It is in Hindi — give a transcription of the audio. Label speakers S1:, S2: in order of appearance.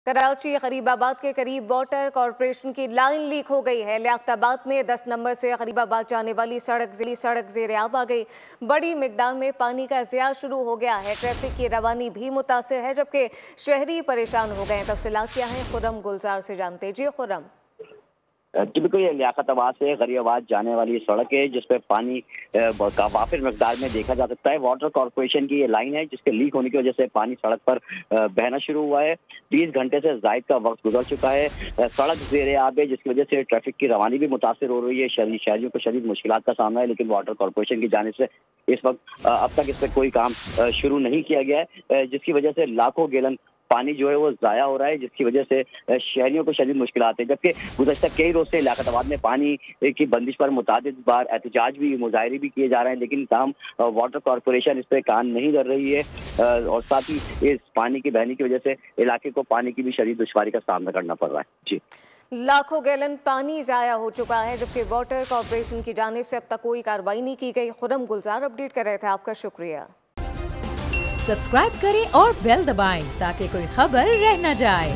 S1: कराची गरीबाबाद के करीब वाटर कॉरपोरेशन की लाइन लीक हो गई है। लियाकताबाद में 10 नंबर से गरीबाबाद जाने वाली सड़क ज़ेरे आब आ गई। बड़ी मिकदार में पानी का ज़िया शुरू हो गया है। ट्रैफिक की रवानी भी मुतासिर है, जबकि शहरी परेशान हो गए। तफसीलात क्या हैं, खुर्रम गुलजार से जानते। जी खुर्रम।
S2: बिल्कुल, ये लियाकताबाद से गरीबाबाद जाने वाली सड़क है जिसपे पानी का वाफिर मिकदार में देखा जा सकता है। वाटर कॉरपोरेशन की ये लाइन है जिसके लीक होने की वजह से पानी सड़क पर बहना शुरू हुआ है। 30 घंटे से जायद का वक्त गुजर चुका है। सड़क ज़ेरे आब है जिसकी वजह से ट्रैफिक की रवानी भी मुतासिर हो रही है। शहरियों को शदीद मुश्किलात का सामना है, लेकिन वाटर कॉरपोरेशन की जानिब से इस वक्त अब तक इस पर कोई काम शुरू नहीं किया गया है, जिसकी वजह से लाखों गैलन पानी जो है वो ज़ाया हो रहा है, जिसकी वजह से शहरियों को शदीद मुश्किलात है। जबकि गुज़श्ता कई रोज से लियाकताबाद में पानी की बंदिश पर मुतादिद बार एहतजाज भी, मुजाहरे भी किए जा रहे हैं, लेकिन तमाम वाटर कॉरपोरेशन इस पर कान नहीं कर रही है। और साथ ही इस पानी की बहने की वजह से इलाके को पानी की भी शदीद दुश्वारी का सामना करना पड़ रहा है। जी,
S1: लाखों गैलन पानी ज़ाया हो चुका है, जबकि वाटर कॉरपोरेशन की जानिब से अब तक कोई कार्रवाई नहीं की गई। खुर्रम गुलजार अपडेट कर रहे थे, आपका शुक्रिया।
S3: सब्सक्राइब करें और बेल दबाएं ताकि कोई खबर रह न जाए।